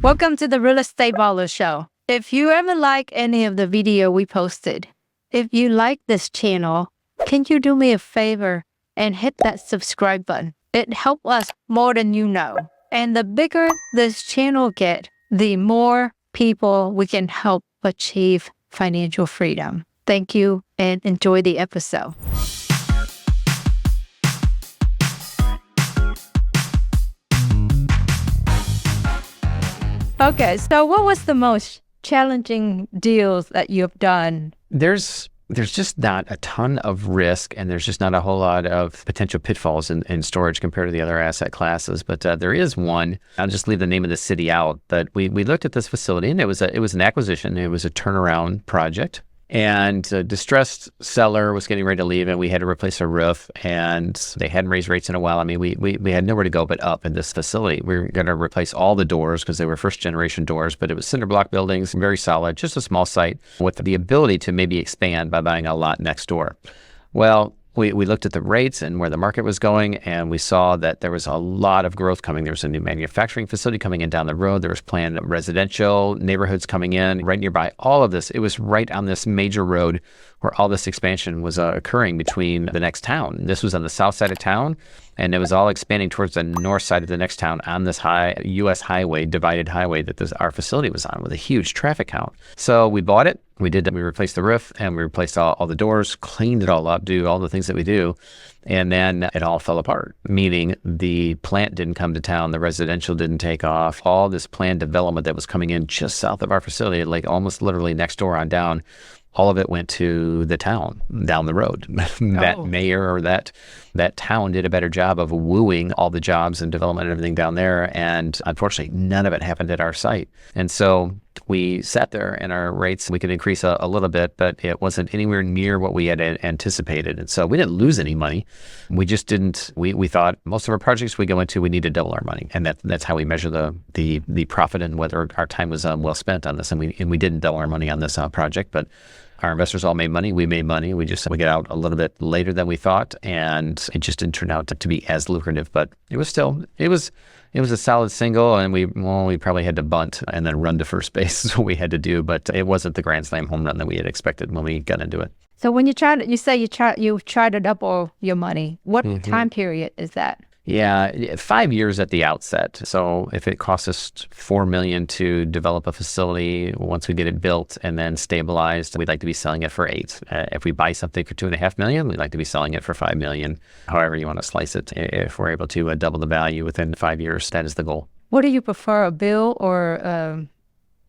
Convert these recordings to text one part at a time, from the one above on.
Welcome to the Real Estate Baller Show. If you ever like any of the video we posted, if you like this channel, can you do me a favor and hit that subscribe button? It helps us more than you know. And the bigger this channel gets, the more people we can help achieve financial freedom. Thank you and enjoy the episode. Okay, so what was the most challenging deals that you've done? There's just not a ton of risk, and there's just not a whole lot of potential pitfalls in storage compared to the other asset classes. But there is one. I'll just leave the name of the city out. But we looked at this facility, and it was an acquisition. It was a turnaround project. And a distressed seller was getting ready to leave, and we had to replace a roof, and they hadn't raised rates in a while. I mean, we had nowhere to go but up in this facility. We were going to replace all the doors because they were first-generation doors, but it was cinder block buildings, very solid, just a small site with the ability to maybe expand by buying a lot next door. Well, we looked at the rates and where the market was going, and we saw that there was a lot of growth coming. There was a new manufacturing facility coming in down the road. There was planned residential neighborhoods coming in right nearby. All of this, it was right on this major road where all this expansion was occurring between the next town. This was on the south side of town, and it was all expanding towards the north side of the next town on this high U.S. highway, divided highway that our facility was on with a huge traffic count. So we bought it. We replaced the roof, and we replaced all the doors, cleaned it all up, do all the things that we do. And then it all fell apart, meaning the plant didn't come to town, the residential didn't take off. All this planned development that was coming in just south of our facility, like almost literally next door on down, all of it went to the town down the road. That mayor or that town did a better job of wooing all the jobs and development and everything down there. And unfortunately, none of it happened at our site. And so we sat there, and our rates, we could increase a little bit, but it wasn't anywhere near what we had anticipated. And so we didn't lose any money. We just didn't, we thought most of our projects we go into, we need to double our money. And that's how we measure the profit and whether our time was well spent on this. And we didn't double our money on this project, but our investors all made money. We made money. We get out a little bit later than we thought, and it just didn't turn out to be as lucrative. But it was a solid single, and we probably had to bunt and then run to first base is what we had to do. But it wasn't the grand slam home run that we had expected when we got into it. So when you try to double your money, what time period is that? Yeah, 5 years at the outset. So if it costs us $4 million to develop a facility, once we get it built and then stabilized, we'd like to be selling it for $8 million. If we buy something for $2.5 million, we'd like to be selling it for $5 million. However you want to slice it. If we're able to double the value within 5 years, that is the goal. What do you prefer, a build or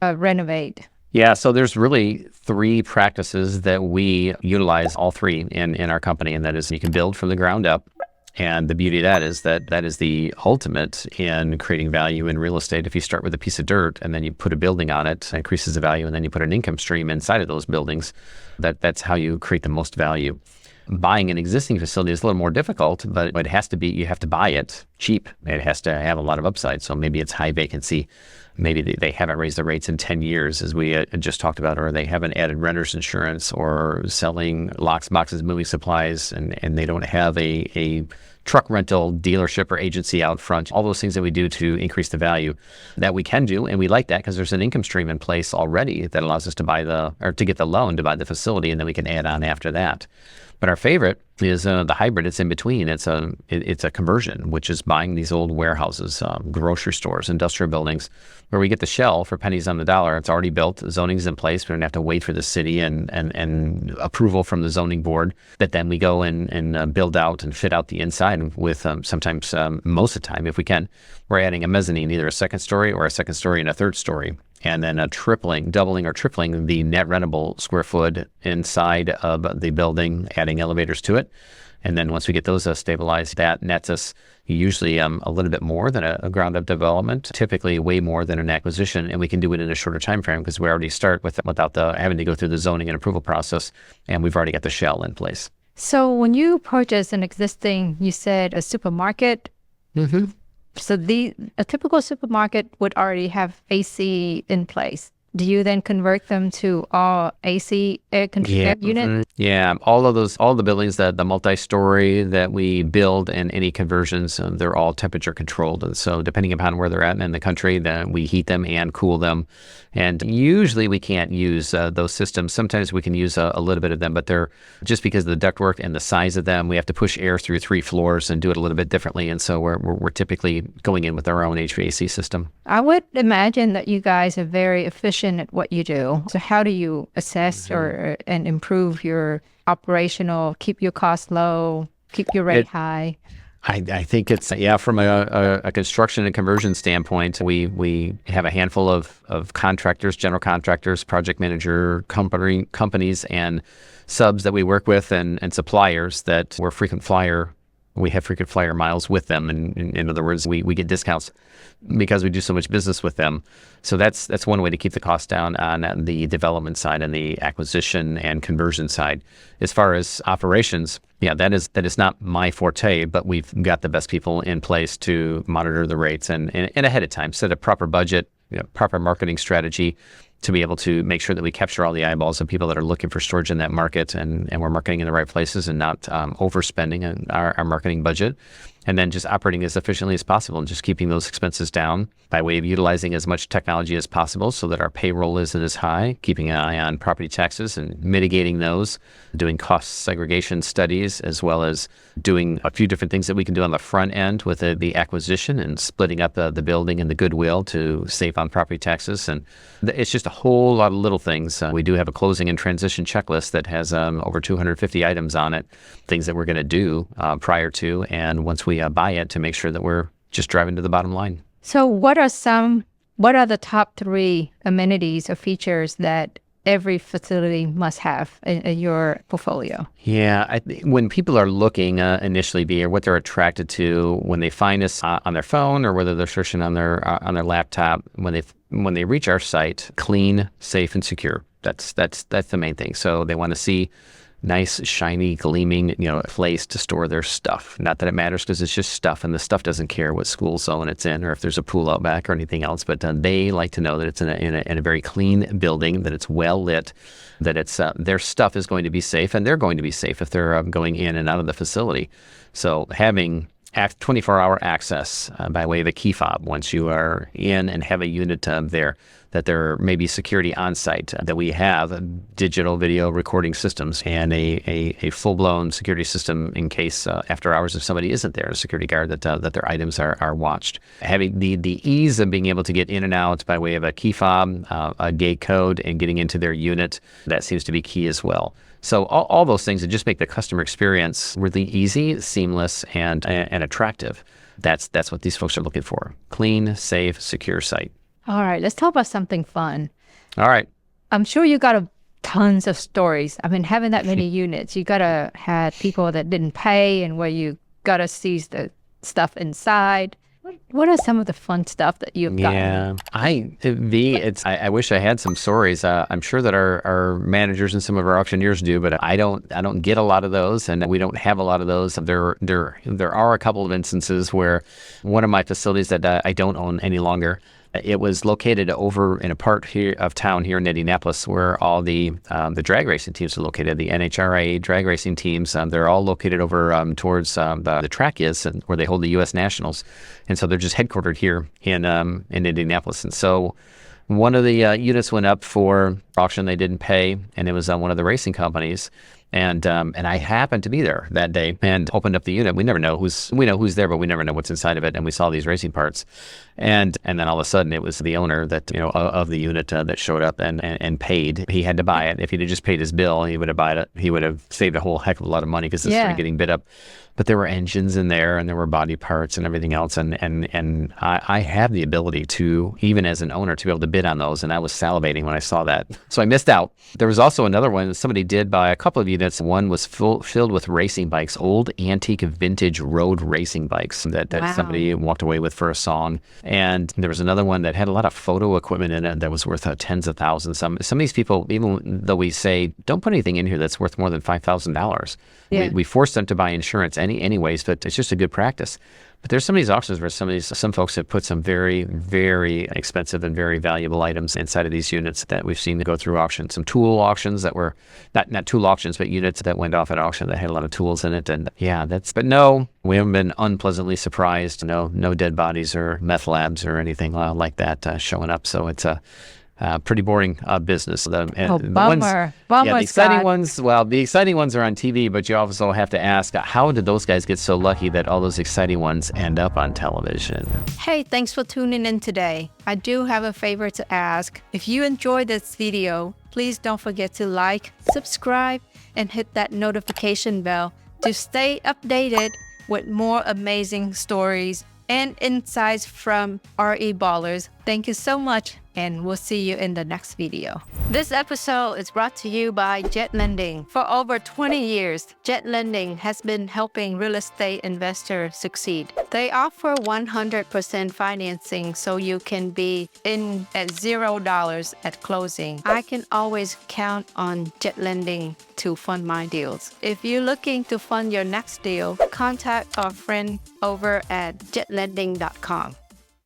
renovate? Yeah, so there's really 3 practices that we utilize, all 3 in our company, and that is you can build from the ground up. And the beauty of that is that is the ultimate in creating value in real estate. If you start with a piece of dirt and then you put a building on it, it increases the value, and then you put an income stream inside of those buildings, that's how you create the most value. Buying an existing facility is a little more difficult, but it has to be, you have to buy it cheap. It has to have a lot of upside. So maybe it's high vacancy. Maybe they haven't raised the rates in 10 years, as we just talked about, or they haven't added renter's insurance, or selling locks, boxes, moving supplies, and they don't have a truck rental dealership or agency out front. All those things that we do to increase the value that we can do, and we like that because there's an income stream in place already that allows us to get the loan to buy the facility, and then we can add on after that. But our favorite is the hybrid. It's in between. It's a conversion, which is buying these old warehouses, grocery stores, industrial buildings, where we get the shell for pennies on the dollar. It's already built. The zoning's in place. We don't have to wait for the city and approval from the zoning board. But then we go and build out and fit out the inside with sometimes, most of the time, if we can, we're adding a mezzanine, either a second story or a second story and a third story. And then doubling or tripling the net rentable square foot inside of the building, adding elevators to it. And then once we get those stabilized, that nets us usually a little bit more than a ground-up development, typically way more than an acquisition, and we can do it in a shorter time frame because we already start without having to go through the zoning and approval process, and we've already got the shell in place. So when you purchase an existing, you said a supermarket, so a typical supermarket would already have AC in place. do you then convert them to all AC air conditioner units? Yeah, all the buildings that the multi-story that we build and any conversions, they're all temperature controlled. And so depending upon where they're at in the country, then we heat them and cool them. And usually we can't use those systems. Sometimes we can use a little bit of them, but they're just because of the ductwork and the size of them, we have to push air through 3 floors and do it a little bit differently. And so we're typically going in with our own HVAC system. I would imagine that you guys are very efficient at what you do. So how do you assess and improve your operational, keep your costs low, keep your rate high? I think it's, from a construction and conversion standpoint, we have a handful of contractors, general contractors, project manager companies and subs that we work with and suppliers that we're frequent flyer. We have frequent flyer miles with them. And in other words, we get discounts because we do so much business with them. So that's one way to keep the cost down on the development side and the acquisition and conversion side. As far as operations, that is not my forte, but we've got the best people in place to monitor the rates and ahead of time set a proper budget, proper marketing strategy to be able to make sure that we capture all the eyeballs of people that are looking for storage in that market and we're marketing in the right places and not overspending our marketing budget. And then just operating as efficiently as possible and just keeping those expenses down by way of utilizing as much technology as possible so that our payroll isn't as high, keeping an eye on property taxes and mitigating those, doing cost segregation studies, as well as doing a few different things that we can do on the front end with the acquisition and splitting up the building and the goodwill to save on property taxes. And it's just a whole lot of little things. We do have a closing and transition checklist that has over 250 items on it, things that we're going to do prior to and once we buy it to make sure that we're just driving to the bottom line. So what are the top 3 amenities or features that every facility must have in your portfolio? Yeah, when people are looking initially, or what they're attracted to when they find us on their phone or whether they're searching on their laptop, when they reach our site, clean, safe, and secure. That's the main thing. So they want to see nice, shiny, gleaming, place to store their stuff. Not that it matters because it's just stuff, and the stuff doesn't care what school zone it's in or if there's a pool out back or anything else. But they like to know that it's in a very clean building, that it's well lit, that it's their stuff is going to be safe, and they're going to be safe if they're going in and out of the facility. So having 24-hour access by way of a key fob once you are in and have a unit there, that there may be security on site, that we have digital video recording systems and a full-blown security system in case after hours if somebody isn't there, a security guard that their items are watched. Having the ease of being able to get in and out by way of a key fob, a gate code, and getting into their unit, that seems to be key as well. So all those things that just make the customer experience really easy, seamless, and attractive. That's what these folks are looking for. Clean, safe, secure site. All right, let's talk about something fun. All right. I'm sure you got tons of stories. I mean, having that many units, you got to have people that didn't pay and where you got to seize the stuff inside. What are some of the fun stuff that you've gotten? Yeah, I wish I had some stories. I'm sure that our managers and some of our auctioneers do, but I don't get a lot of those, and we don't have a lot of those. There are a couple of instances where one of my facilities that I don't own any longer. It was located over in a part here of town here in Indianapolis where all the drag racing teams are located. The NHRA drag racing teams, they're all located over towards the track is and where they hold the U.S. Nationals. And so they're just headquartered here in Indianapolis. And so one of the units went up for auction. They didn't pay, and it was on one of the racing companies. And I happened to be there that day and opened up the unit. We know who's there, but we never know what's inside of it. And we saw these racing parts, and then all of a sudden it was the owner that of the unit that showed up and paid. He had to buy it. If he'd have just paid his bill, he would have bought it. He would have saved a whole heck of a lot of money because this started getting bid up. But there were engines in there, and there were body parts and everything else. And I have the ability to, even as an owner, to be able to bid on those. And I was salivating when I saw that. So I missed out. There was also another one. Somebody did buy a couple of units. One was filled with racing bikes, old antique vintage road racing bikes that somebody walked away with for a song. And there was another one that had a lot of photo equipment in it that was worth tens of thousands. Some of these people, even though we say, don't put anything in here that's worth more than $5,000. We force them to buy insurance anyways, but it's just a good practice. But there's some of these auctions where some folks have put some very, very expensive and very valuable items inside of these units that we've seen go through auction. Some tool auctions that were not tool auctions, but units that went off at auction that had a lot of tools in it. And yeah, but no, we haven't been unpleasantly surprised. No dead bodies or meth labs or anything like that showing up. So it's a pretty boring business. Bummer. The exciting ones. Well, the exciting ones are on TV, but you also have to ask, how did those guys get so lucky that all those exciting ones end up on television? Hey, thanks for tuning in today. I do have a favor to ask. If you enjoyed this video, please don't forget to like, subscribe, and hit that notification bell to stay updated with more amazing stories and insights from REBallers. Thank you so much, and we'll see you in the next video. This episode is brought to you by Jet Lending. For over 20 years, Jet Lending has been helping real estate investors succeed. They offer 100% financing so you can be in at $0 at closing. I can always count on Jet Lending to fund my deals. If you're looking to fund your next deal, contact our friend over at jetlending.com.